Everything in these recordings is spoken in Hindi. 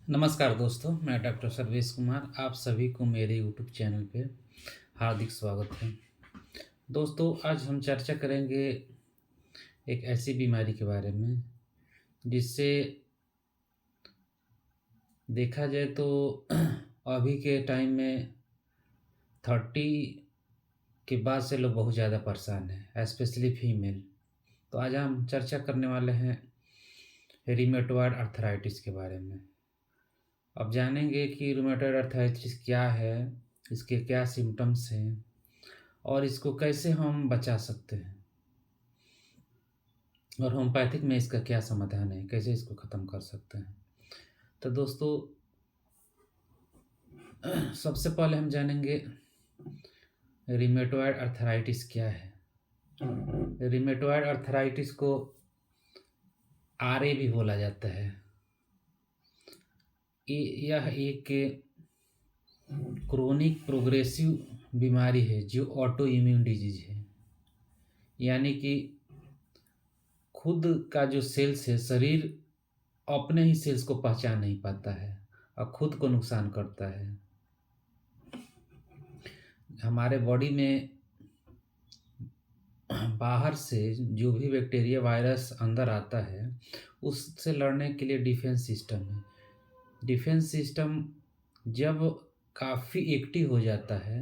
नमस्कार दोस्तों, मैं डॉक्टर सर्वेश कुमार। आप सभी को मेरे यूट्यूब चैनल पे हार्दिक स्वागत है। दोस्तों, आज हम चर्चा करेंगे एक ऐसी बीमारी के बारे में जिससे देखा जाए तो अभी के टाइम में 30 के बाद से लोग बहुत ज़्यादा परेशान हैं, स्पेशली फीमेल। तो आज हम चर्चा करने वाले हैं रिमेटॉयड अर्थराइटिस के बारे में। अब जानेंगे कि रूमेटॉयड अर्थराइटिस क्या है, इसके क्या सिम्टम्स हैं और इसको कैसे हम बचा सकते हैं और होम्योपैथिक में इसका क्या समाधान है, कैसे इसको ख़त्म कर सकते हैं। तो दोस्तों, सबसे पहले हम जानेंगे रिमेटॉयड अर्थराइटिस क्या है। रिमेटॉयड अर्थराइटिस को आरए भी बोला जाता है। यह एक क्रोनिक प्रोग्रेसिव बीमारी है जो ऑटो इम्यून डिजीज है, यानी कि खुद का जो सेल्स है, शरीर अपने ही सेल्स को पहचान नहीं पाता है और खुद को नुकसान करता है। हमारे बॉडी में बाहर से जो भी बैक्टीरिया वायरस अंदर आता है, उससे लड़ने के लिए डिफेंस सिस्टम है। डिफेंस सिस्टम जब काफ़ी एक्टिव हो जाता है,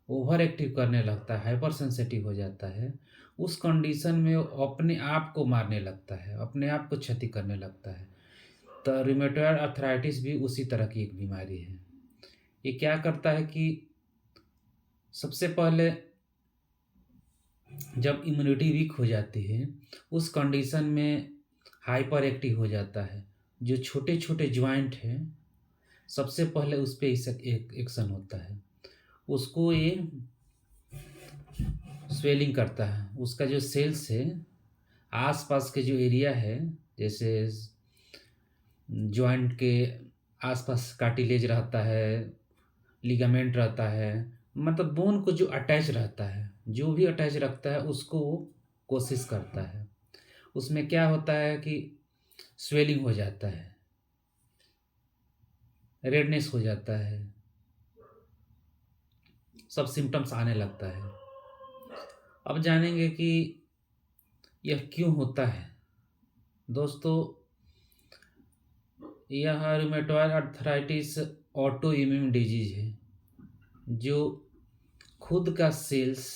ओवर एक्टिव करने लगता है, हाइपर सेंसिटिव हो जाता है, उस कंडीशन में वो अपने आप को मारने लगता है, अपने आप को क्षति करने लगता है। तो रूमेटॉयड अर्थराइटिस भी उसी तरह की एक बीमारी है। ये क्या करता है कि सबसे पहले जब इम्यूनिटी वीक हो जाती है, उस कंडीशन में हाइपर एक्टिव हो जाता है। जो छोटे छोटे ज्वाइंट हैं, सबसे पहले उस पे एक एक्शन होता है, उसको ये स्वेलिंग करता है। उसका जो सेल्स है, आसपास के जो एरिया है, जैसे जॉइंट के आसपास कार्टिलेज रहता है, लिगामेंट रहता है, मतलब बोन को जो अटैच रहता है, जो भी अटैच रखता है उसको वो कोशिश करता है। उसमें क्या होता है कि स्वेलिंग हो जाता है, रेडनेस हो जाता है, सब सिम्टम्स आने लगता है। अब जानेंगे कि यह क्यों होता है। दोस्तों, यह rheumatoid arthritis auto immune disease है जो खुद का सेल्स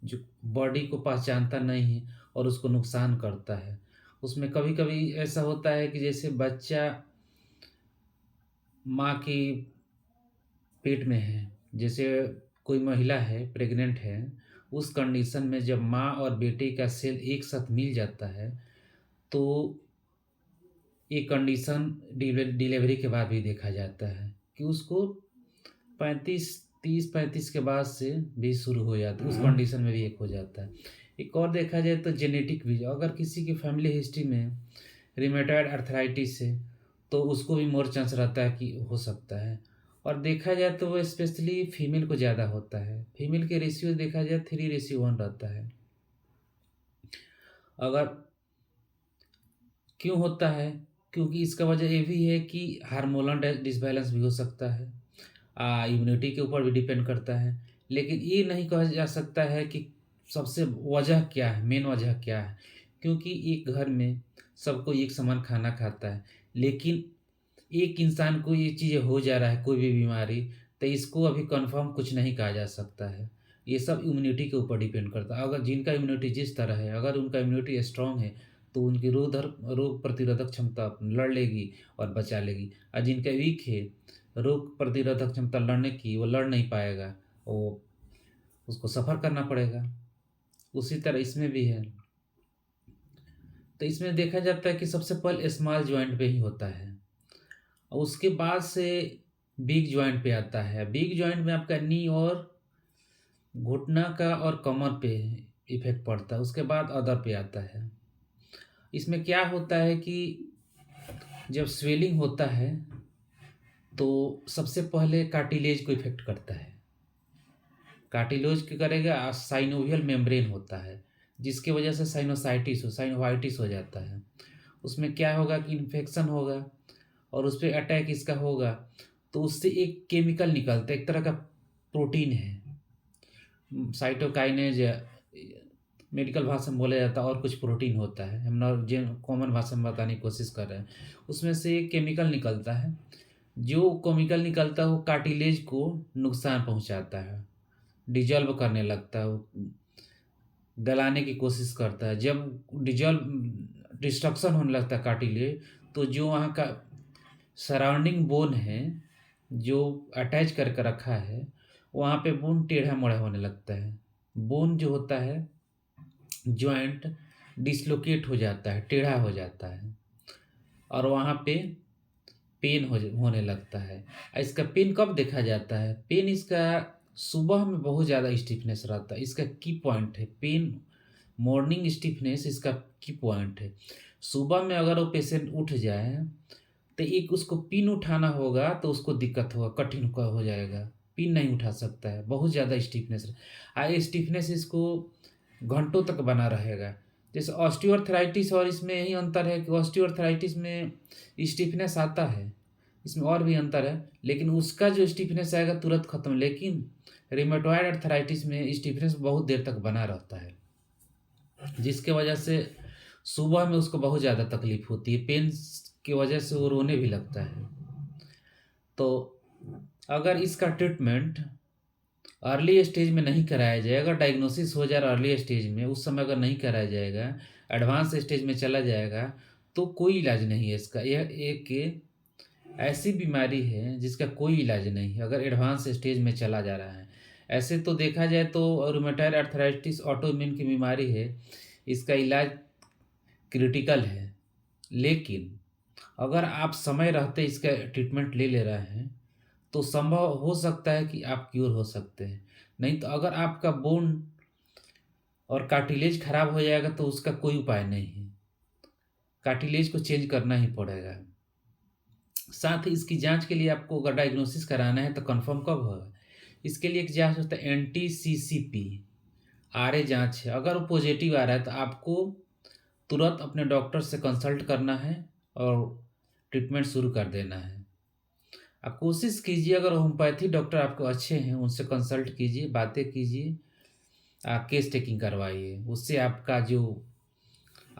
जो बॉडी को पहचानता नहीं है और उसको नुकसान करता है। उसमें कभी कभी ऐसा होता है कि जैसे बच्चा माँ की पेट में है, जैसे कोई महिला है, प्रेग्नेंट है, उस कंडीशन में जब माँ और बेटे का सेल एक साथ मिल जाता है, तो ये कंडीशन डिलीवरी के बाद भी देखा जाता है कि उसको 35 के बाद से भी शुरू हो जाता है, उस कंडीशन में भी एक हो जाता है। एक और देखा जाए तो जेनेटिक भी, अगर किसी की फैमिली हिस्ट्री में रिमेटॉयड अर्थराइटिस है तो उसको भी मोर चांस रहता है कि हो सकता है। और देखा जाए तो वो स्पेशली फीमेल को ज़्यादा होता है। फीमेल के रेशियो देखा जाए 3:1 रहता है। अगर क्यों होता है, क्योंकि इसका वजह ये भी है कि हार्मोनल डिसबैलेंस भी हो सकता है, इम्यूनिटी के ऊपर भी डिपेंड करता है। लेकिन ये नहीं कहा जा सकता है कि सबसे वजह क्या है, मेन वजह क्या है, क्योंकि एक घर में सबको एक समान खाना खाता है, लेकिन एक इंसान को ये चीज़ें हो जा रहा है, कोई भी बीमारी, तो इसको अभी कंफर्म कुछ नहीं कहा जा सकता है। ये सब इम्यूनिटी के ऊपर डिपेंड करता है। अगर जिनका इम्यूनिटी जिस तरह है, अगर उनका इम्यूनिटी स्ट्रांग है तो उनकी रोग प्रतिरोधक क्षमता लड़ लेगी और बचा लेगी। और जिनका वीक है, रोग प्रतिरोधक क्षमता लड़ने की, वो लड़ नहीं पाएगा, वो उसको सफ़र करना पड़ेगा। उसी तरह इसमें भी है। तो इसमें देखा जाता है कि सबसे पहले स्मॉल जॉइंट पे ही होता है और उसके बाद से बिग जॉइंट पे आता है। बिग जॉइंट में आपका नी और घुटना का और कमर पे इफेक्ट पड़ता है, उसके बाद अदर पे आता है। इसमें क्या होता है कि जब स्वेलिंग होता है तो सबसे पहले कार्टिलेज को इफेक्ट करता है। कार्टिलेज क्या करेगा, साइनोवियल मेम्ब्रेन होता है, जिसकी वजह से साइनोवाइटिस हो जाता है। उसमें क्या होगा कि इन्फेक्शन होगा और उस पे अटैक इसका होगा, तो उससे एक केमिकल निकलता है, एक तरह का प्रोटीन है, साइटोकाइनेज मेडिकल भाषा में बोला जाता है, और कुछ प्रोटीन होता है, हम जो कॉमन भाषा में बताने की कोशिश कर रहे हैं। उसमें से एक केमिकल निकलता है, जो केमिकल निकलता है वो कार्टिलेज को नुकसान पहुंचाता है, डिजॉल्व करने लगता है, वो गलाने की कोशिश करता है। जब डिजॉल्व डिस्ट्रक्शन होने लगता है कार्टिलेज, तो जो वहाँ का सराउंडिंग बोन है, जो अटैच करके रखा है, वहाँ पे बोन टेढ़ा मोड़ा होने लगता है। बोन जो होता है, जॉइंट डिसलोकेट हो जाता है, टेढ़ा हो जाता है, और वहाँ पे पेन होने लगता है। इसका पेन कब देखा जाता है? पेन इसका सुबह में बहुत ज़्यादा स्टिफनेस रहता है, इसका की पॉइंट है पेन। मॉर्निंग स्टिफनेस इसका की पॉइंट है। सुबह में अगर वो पेशेंट उठ जाए, तो एक उसको पिन उठाना होगा तो उसको दिक्कत होगा, कठिन हो जाएगा, पिन नहीं उठा सकता है, बहुत ज़्यादा स्टिफनेस। स्टिफनेस इसको घंटों तक बना रहेगा। जैसे ऑस्टियोआर्थराइटिस, और इसमें यही अंतर है कि ऑस्टियोआर्थराइटिस में स्टिफनेस आता है, इसमें और भी अंतर है, लेकिन उसका जो स्टिफनेस आएगा तुरंत खत्म। लेकिन रिमेटॉयड अर्थराइटिस में स्टिफनेस बहुत देर तक बना रहता है, जिसके वजह से सुबह में उसको बहुत ज़्यादा तकलीफ होती है, पेन की वजह से वो रोने भी लगता है। तो अगर इसका ट्रीटमेंट अर्ली स्टेज में नहीं कराया जाए, अगर डायग्नोसिस हो जाए अर्ली स्टेज में, उस समय अगर नहीं कराया जाएगा, एडवांस स्टेज में चला जाएगा, तो कोई इलाज नहीं है इसका। यह एक ऐसी बीमारी है जिसका कोई इलाज नहीं है अगर एडवांस स्टेज में चला जा रहा है। ऐसे तो देखा जाए तो रूमेटॉइड अर्थराइटिस ऑटोइम्यून की बीमारी है, इसका इलाज क्रिटिकल है, लेकिन अगर आप समय रहते इसका ट्रीटमेंट ले रहे हैं, तो संभव हो सकता है कि आप क्यूर हो सकते हैं। नहीं तो अगर आपका बोन और कार्टिलेज खराब हो जाएगा तो उसका कोई उपाय नहीं है, कार्टिलेज को चेंज करना ही पड़ेगा। साथ ही इसकी जांच के लिए आपको अगर डायग्नोसिस कराना है तो कंफर्म कब होगा, इसके लिए एक जांच होता है NTCCP RA जांच है। अगर वो पॉजिटिव आ रहा है तो आपको तुरंत अपने डॉक्टर से कंसल्ट करना है और ट्रीटमेंट शुरू कर देना है। आप कोशिश कीजिए, अगर होम्योपैथी डॉक्टर आपको अच्छे हैं उनसे कंसल्ट कीजिए, बातें कीजिए, केस टेकिंग करवाइए, उससे आपका जो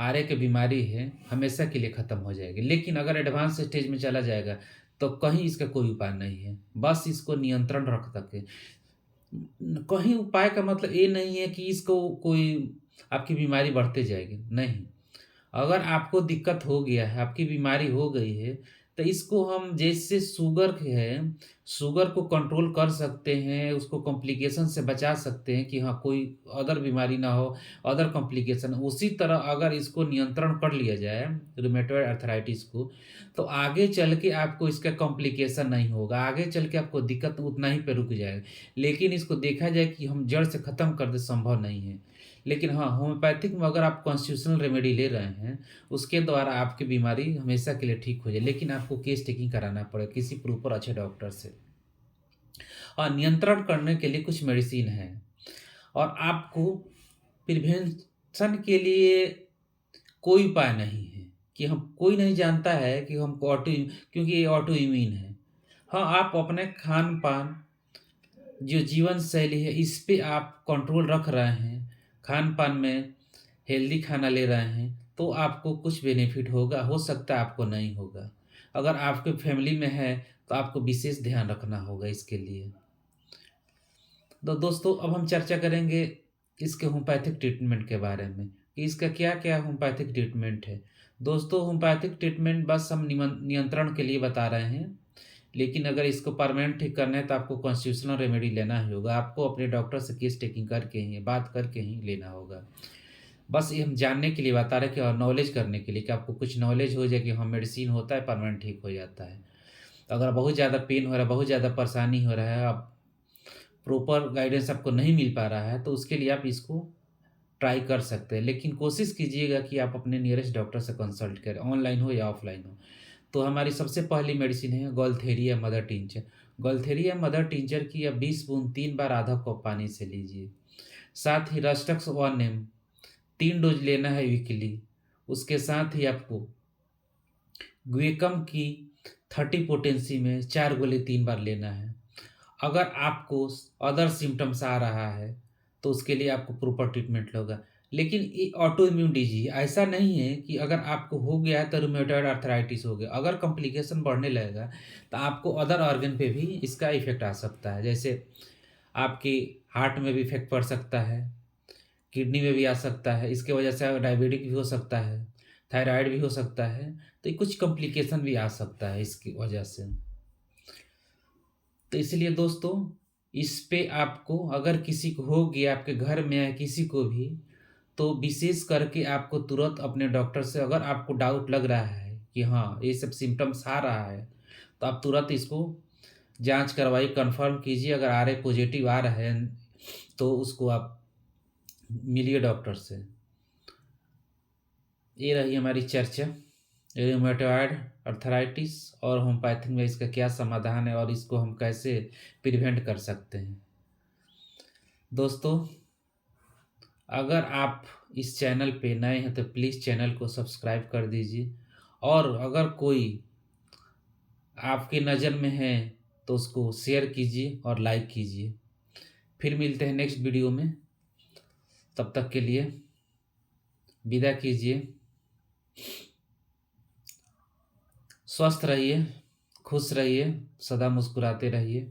RA की बीमारी है हमेशा के लिए ख़त्म हो जाएगी। लेकिन अगर एडवांस स्टेज में चला जाएगा तो कहीं इसका कोई उपाय नहीं है, बस इसको नियंत्रण रख सके। कहीं उपाय का मतलब ये नहीं है कि इसको कोई आपकी बीमारी बढ़ते जाएगी, नहीं। अगर आपको दिक्कत हो गया है, आपकी बीमारी हो गई है, तो इसको हम जैसे शुगर है, शुगर को कंट्रोल कर सकते हैं, उसको कॉम्प्लिकेशन से बचा सकते हैं कि हाँ कोई अदर बीमारी ना हो, अदर कॉम्प्लिकेशन, उसी तरह अगर इसको नियंत्रण कर लिया जाए रूमेटॉइड अर्थराइटिस को, तो आगे चल के आपको इसका कॉम्प्लिकेशन नहीं होगा, आगे चल के आपको दिक्कत उतना ही पे रुक जाएगा। लेकिन इसको देखा जाए कि हम जड़ से ख़त्म कर दे, संभव नहीं है। लेकिन हाँ, होम्योपैथिक में अगर आप कॉन्स्टिट्यूशनल रेमेडी ले रहे हैं, उसके द्वारा आपकी बीमारी हमेशा के लिए ठीक हो जाए, लेकिन आपको केस टेकिंग कराना पड़ेगा किसी प्रॉपर अच्छे डॉक्टर से। और नियंत्रण करने के लिए कुछ मेडिसिन है, और आपको प्रिवेंशन के लिए कोई उपाय नहीं है कि हम, कोई नहीं जानता है कि हमको क्योंकि ये ऑटो इम्यून है। हाँ, आप अपने खान पान, जो जीवन शैली है, इस पे आप कंट्रोल रख रहे हैं, खान पान में हेल्दी खाना ले रहे हैं, तो आपको कुछ बेनिफिट होगा, हो सकता है आपको नहीं होगा। अगर आपके फैमिली में है तो आपको विशेष ध्यान रखना होगा इसके लिए। तो दोस्तों, अब हम चर्चा करेंगे इसके होम्योपैथिक ट्रीटमेंट के बारे में कि इसका क्या क्या होम्योपैथिक ट्रीटमेंट है। दोस्तों, होम्योपैथिक ट्रीटमेंट बस हम नियंत्रण के लिए बता रहे हैं, लेकिन अगर इसको परमानेंट ठीक करना है तो आपको कॉन्स्टिट्यूशनल रेमेडी लेना ही होगा, आपको अपने डॉक्टर से केस टेकिंग करके ही, बात करके ही लेना होगा। बस ये हम जानने के लिए बता रहे हैं कि, और नॉलेज करने के लिए कि आपको कुछ नॉलेज हो जाए कि हाँ मेडिसिन होता है, परमानेंट ठीक हो जाता है। अगर बहुत ज़्यादा पेन हो रहा है, बहुत ज़्यादा परेशानी हो रहा है, आप प्रॉपर गाइडेंस आपको नहीं मिल पा रहा है, तो उसके लिए आप इसको ट्राई कर सकते हैं। लेकिन कोशिश कीजिएगा कि आप अपने नियरेस्ट डॉक्टर से कंसल्ट करें, ऑनलाइन हो या ऑफलाइन हो। तो हमारी सबसे पहली मेडिसिन है गॉलथेरिया मदर टिंचर। गॉलथेरिया मदर टिंचर की आप 20 बूंद 3 बार आधा कप पानी से लीजिए। साथ ही रस्टक्स 1 ml 3 डोज लेना है वीकली। उसके साथ ही आपको ग्वेकम की 30 पोटेंसी में 4 गोली 3 बार लेना है। अगर आपको अदर सिम्पटम्स आ रहा है, तो उसके लिए आपको प्रॉपर ट्रीटमेंट होगा। लेकिन ये ऑटो इम्यून डिजीज़ ऐसा नहीं है कि अगर आपको हो गया है तो रूमेटॉइड आर्थराइटिस हो गया। अगर कॉम्प्लिकेशन बढ़ने लगेगा, तो आपको अदर ऑर्गन पे भी इसका इफ़ेक्ट आ सकता है। जैसे आपकी हार्ट में भी इफ़ेक्ट पड़ सकता है, किडनी में भी आ सकता है, इसकी वजह से डायबिटिक भी हो सकता है, थायरॉइड भी हो सकता है, तो ये कुछ कॉम्प्लिकेशन भी आ सकता है इसकी वजह से। तो इसलिए दोस्तों, इस पे आपको अगर किसी को हो गया, आपके घर में या किसी को भी, तो विशेष करके आपको तुरंत अपने डॉक्टर से, अगर आपको डाउट लग रहा है कि हाँ, ये सब सिम्पटम्स आ रहा है, तो आप तुरंत इसको जाँच करवाइए, कन्फर्म कीजिए। अगर आरए पॉजिटिव आ रहा है, तो उसको आप मिलिए डॉक्टर से। ये रही हमारी चर्चा, रूमेटॉइड अर्थराइटिस और होम्योपैथिक में इसका क्या समाधान है और इसको हम कैसे प्रिवेंट कर सकते हैं। दोस्तों, अगर आप इस चैनल पे नए हैं तो प्लीज़ चैनल को सब्सक्राइब कर दीजिए, और अगर कोई आपकी नज़र में है तो उसको शेयर कीजिए और लाइक कीजिए। फिर मिलते हैं नेक्स्ट वीडियो में, तब तक के लिए विदा कीजिए। स्वस्थ रहिए, खुश रहिए, सदा मुस्कुराते रहिए।